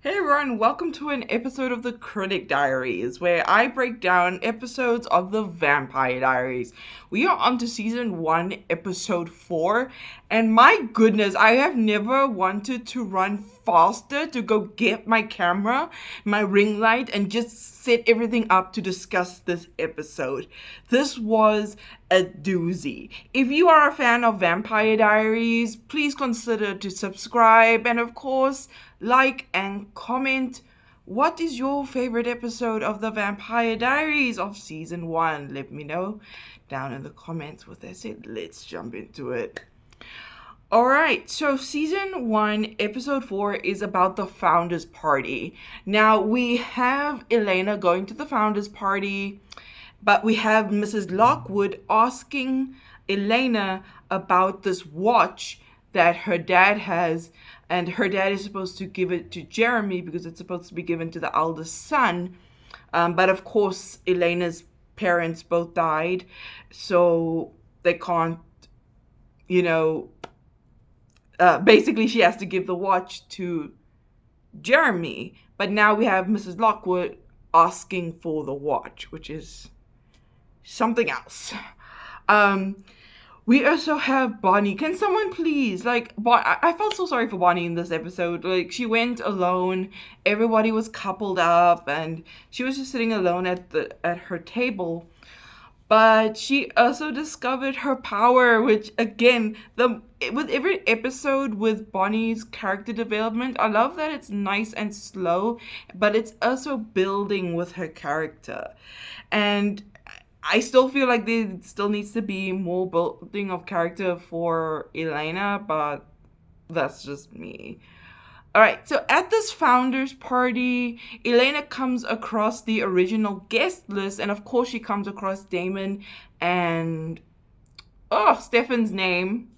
Hey everyone, welcome to an episode of the Critic Diaries, where I break down episodes of the Vampire Diaries. We are on to season 1, episode 4, and my goodness, I have never wanted to run faster to go get my camera, my ring light, and just set everything up to discuss this episode. This was a doozy. If you are a fan of Vampire Diaries, please consider to subscribe and of course like and comment. What is your favorite episode of the Vampire Diaries of season 1? Let me know down in the comments. With that said, let's jump into it. Alright, so season 1, episode 4 is about the founders party. Now we have Elena going to the founders party, but we have Mrs. Lockwood asking Elena about this watch that her dad has, and her dad is supposed to give it to Jeremy because it's supposed to be given to the eldest son. But of course, Elena's parents both died, so they can't, basically she has to give the watch to Jeremy. But now we have Mrs. Lockwood asking for the watch, which is something else. We also have Bonnie. Can someone please, I felt so sorry for Bonnie in this episode. Like, she went alone, everybody was coupled up, and she was just sitting alone at her table. But she also discovered her power, which again, with every episode with Bonnie's character development, I love that it's nice and slow, but it's also building with her character. And I still feel like there still needs to be more building of character for Elena, but that's just me. All right, so at this founders party, Elena comes across the original guest list, and of course she comes across Damon and Stephan's name,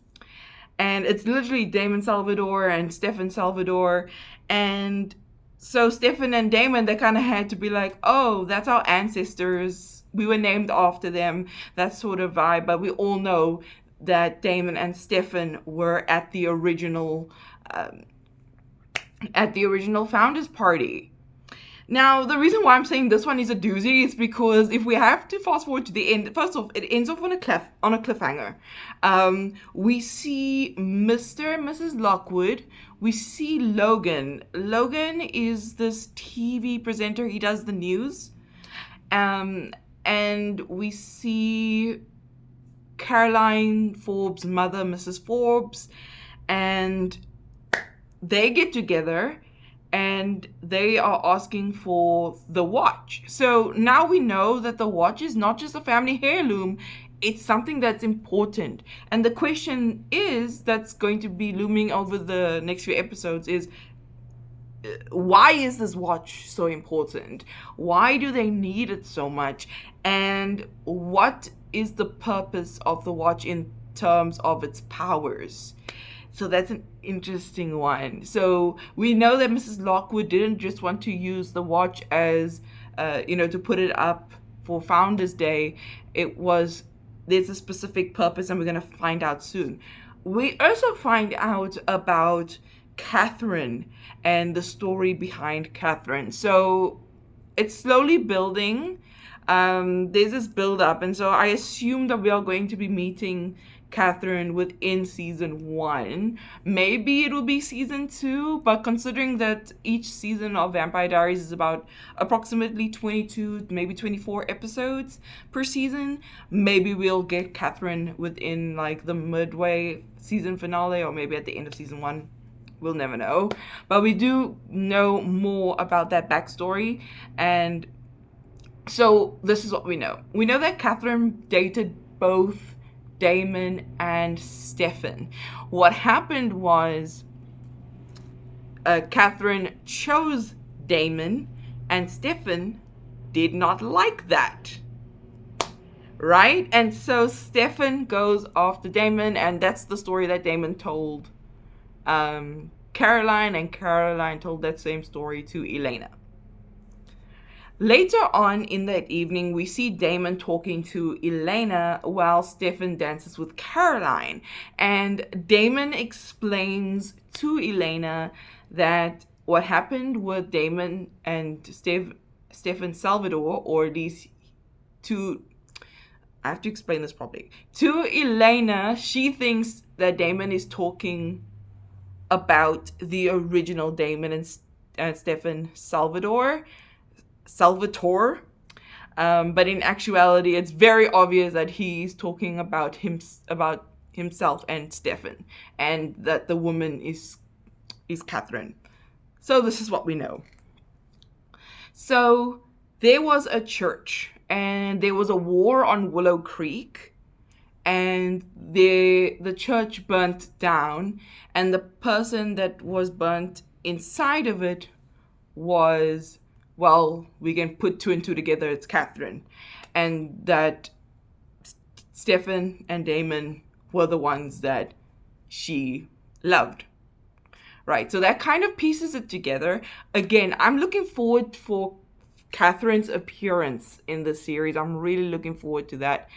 and it's literally Damon Salvador and Stephan Salvador, and so Stephan and Damon, they kind of had to be like, oh, that's our ancestors, we were named after them, that sort of vibe. But we all know that Damon and Stephan were at the original founders party. Now, the reason why I'm saying this one is a doozy is because if we have to fast forward to the end, first off, it ends off on a cliffhanger. We see Mr. and Mrs. Lockwood. We see Logan. Logan is this TV presenter. He does the news. And we see Caroline Forbes' mother, Mrs. Forbes, and they get together and they are asking for the watch. So now we know that the watch is not just a family heirloom, it's something that's important. And the question is, that's going to be looming over the next few episodes, is why is this watch so important? Why do they need it so much? And what is the purpose of the watch in terms of its powers? So that's an interesting one. So we know that Mrs. Lockwood didn't just want to use the watch as, to put it up for Founders Day. There's a specific purpose, and we're going to find out soon. We also find out about Catherine and the story behind Catherine. So it's slowly building. There's this build up, and so I assume that we are going to be meeting Catherine within season 1. Maybe it will be season 2, but considering that each season of Vampire Diaries is about approximately 22, maybe 24 episodes per season, maybe we'll get Catherine within like the midway season finale, or maybe at the end of season 1. We'll never know. But we do know more about that backstory, and so this is what we know. We know that Catherine dated both Damon and Stephan. What happened was Catherine chose Damon, and Stephan did not like that. Right? And so Stephan goes after Damon, and that's the story that Damon told Caroline, and Caroline told that same story to Elena. Later on in that evening, we see Damon talking to Elena while Stephan dances with Caroline. And Damon explains to Elena that what happened with Damon and Stefan Salvador, or these two. I have to explain this properly. To Elena, she thinks that Damon is talking about the original Damon and Stefan Salvatore. But in actuality, it's very obvious that he's talking about himself and Stefan, and that the woman is Catherine. So this is what we know. So there was a church, and there was a war on Willow Creek, and the church burnt down, and the person that was burnt inside of it was, well, we can put two and two together, it's Catherine. And that Stefan and Damon were the ones that she loved. Right, so that kind of pieces it together. Again, I'm looking forward for Catherine's appearance in the series. I'm really looking forward to that.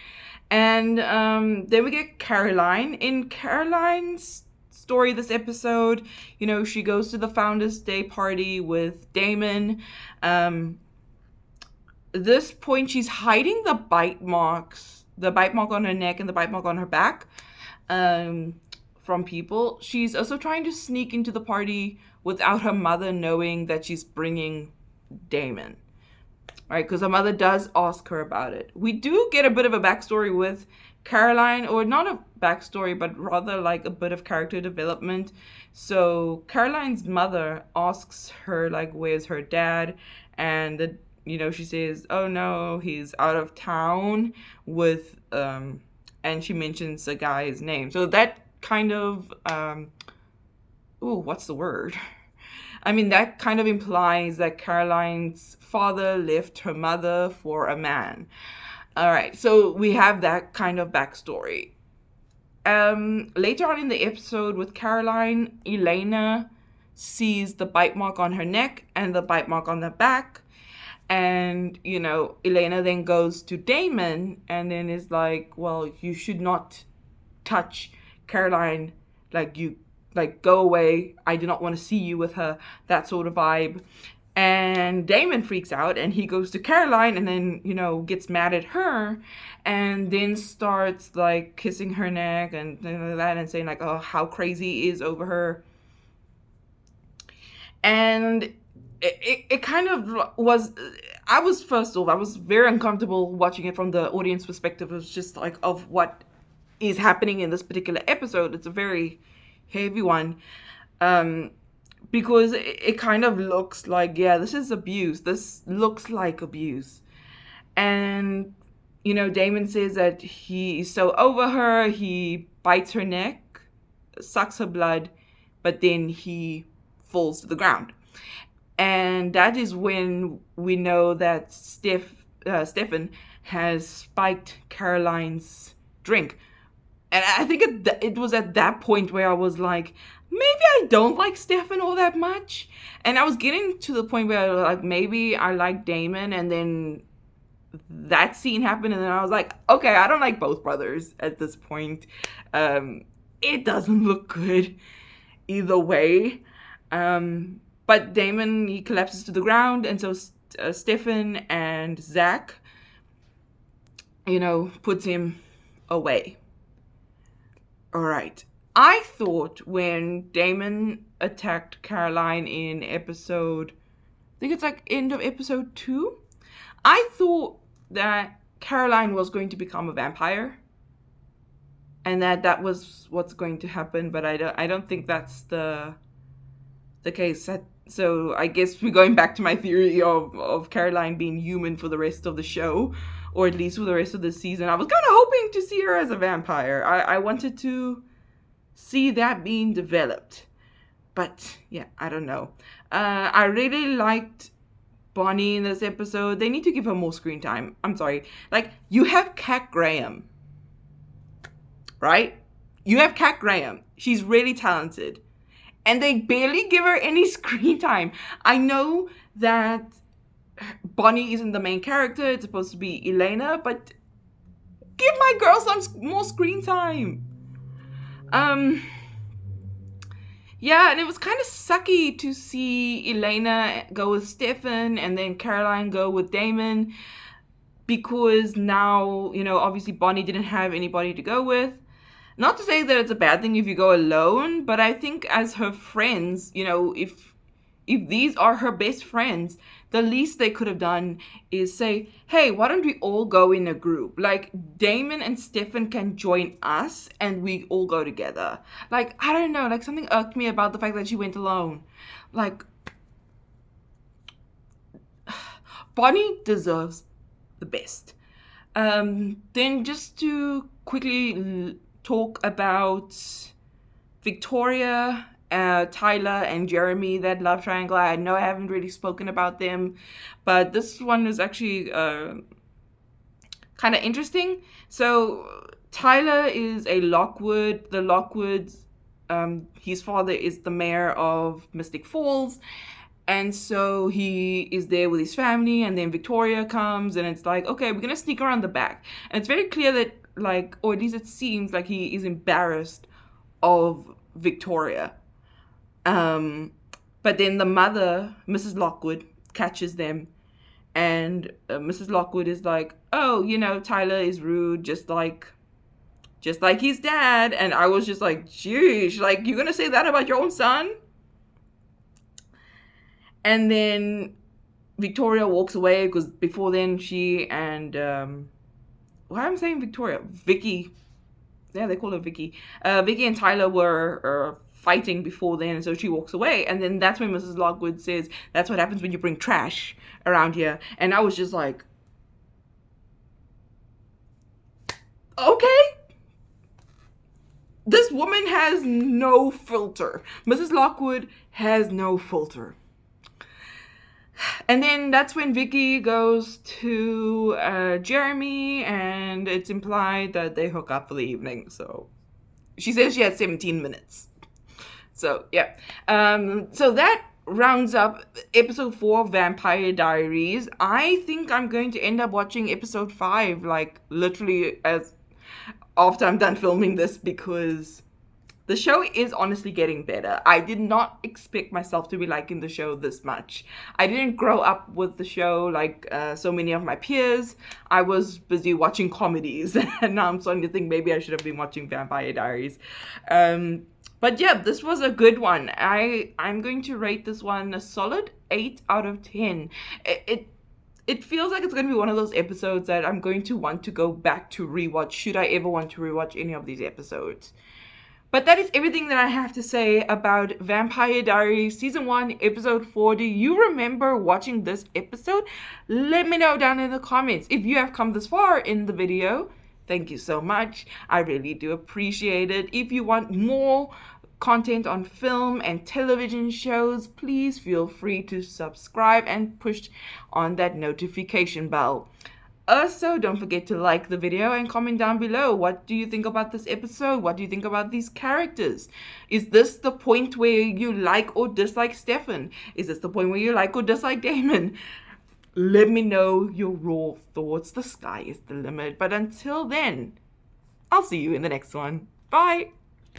And then we get Caroline. In Caroline's story this episode, she goes to the Founders Day party with Damon. This point, she's hiding the bite mark on her neck and the bite mark on her back from people. She's also trying to sneak into the party without her mother knowing that she's bringing Damon. Right, because her mother does ask her about it. We do get a bit of a backstory with Caroline, or not a backstory, but rather like a bit of character development. So Caroline's mother asks her, like, where's her dad? And she says, oh no, he's out of town with and she mentions the guy's name. So that kind of what's the word? I mean, that kind of implies that Caroline's father left her mother for a man. All right, so we have that kind of backstory. Later on in the episode with Caroline, Elena sees the bite mark on her neck and the bite mark on the back. And, Elena then goes to Damon and then is like, well, you should not touch Caroline. Like, go away. I do not want to see you with her. That sort of vibe. And Damon freaks out and he goes to Caroline and then, gets mad at her and then starts like kissing her neck and that and saying like, oh, how crazy he is over her. And it kind of was, I was very uncomfortable watching it from the audience perspective. It was just like of what is happening in this particular episode. It's a very heavy one. Because it kind of looks like, yeah, this is abuse. This looks like abuse. And, Damon says that he is so over her, he bites her neck, sucks her blood, but then he falls to the ground. And that is when we know that Stefan has spiked Caroline's drink. And I think it was at that point where I was like, maybe I don't like Stefan all that much. And I was getting to the point where like maybe I like Damon, and then that scene happened, and then I was like, okay, I don't like both brothers at this point. It doesn't look good either way. But Damon, he collapses to the ground, and so Stefan and Zach, puts him away. All right. I thought when Damon attacked Caroline in episode, I think it's like end of episode 2, I thought that Caroline was going to become a vampire, and that was what's going to happen. But I don't think that's the case. So I guess we're going back to my theory of Caroline being human for the rest of the show, or at least for the rest of the season. I was kind of hoping to see her as a vampire. I wanted to see that being developed, but yeah, I don't know. I really liked Bonnie in this episode. They need to give her more screen time. I'm sorry. Like, you have Kat Graham, right? You have Kat Graham. She's really talented, and they barely give her any screen time. I know that Bonnie isn't the main character. It's supposed to be Elena, but give my girl some more screen time. Yeah, and it was kind of sucky to see Elena go with Stephan and then Caroline go with Damon, because now, obviously Bonnie didn't have anybody to go with. Not to say that it's a bad thing if you go alone, but I think as her friends, if these are her best friends, the least they could have done is say, hey, why don't we all go in a group? Like, Damon and Stefan can join us and we all go together. Like, I don't know, like, something irked me about the fact that she went alone. Like, Bonnie deserves the best. Then just to quickly talk about Victoria, Tyler, and Jeremy, that love triangle. I know I haven't really spoken about them, but this one is actually kind of interesting. So Tyler is a Lockwood. The Lockwoods, his father is the mayor of Mystic Falls. And so he is there with his family, and then Victoria comes, and it's like, okay, we're gonna sneak around the back. And it's very clear that, like, or at least it seems like he is embarrassed of Victoria. But then the mother, Mrs. Lockwood, catches them, and Mrs. Lockwood is like, oh, Tyler is rude, just like his dad. And I was just like, geez, like, you're gonna say that about your own son? And then Victoria walks away, because before then she and why am I saying Victoria? Vicky. Yeah, they call her Vicky. Vicky and Tyler were fighting before then, so she walks away. And then that's when Mrs. Lockwood says, that's what happens when you bring trash around here. And I was just like, okay. This woman has no filter. Mrs. Lockwood has no filter. And then that's when Vicky goes to Jeremy, and it's implied that they hook up for the evening. So she says she had 17 minutes. So yeah. So that rounds up episode 4 of Vampire Diaries. I think I'm going to end up watching episode 5, like, literally as after I'm done filming this, because the show is honestly getting better. I did not expect myself to be liking the show this much. I didn't grow up with the show like so many of my peers. I was busy watching comedies, and now I'm starting to think maybe I should have been watching Vampire Diaries. But yeah, this was a good one. I'm going to rate this one a solid 8 out of 10. It feels like it's going to be one of those episodes that I'm going to want to go back to rewatch, should I ever want to rewatch any of these episodes. But that is everything that I have to say about Vampire Diaries Season 1, Episode 4. Do you remember watching this episode? Let me know down in the comments. If you have come this far in the video, thank you so much. I really do appreciate it. If you want more content on film and television shows, please feel free to subscribe and push on that notification bell. Also, don't forget to like the video and comment down below. What do you think about this episode? What do you think about these characters? Is this the point where you like or dislike Stefan? Is this the point where you like or dislike Damon? Let me know your raw thoughts. The sky is the limit. But until then, I'll see you in the next one. Bye!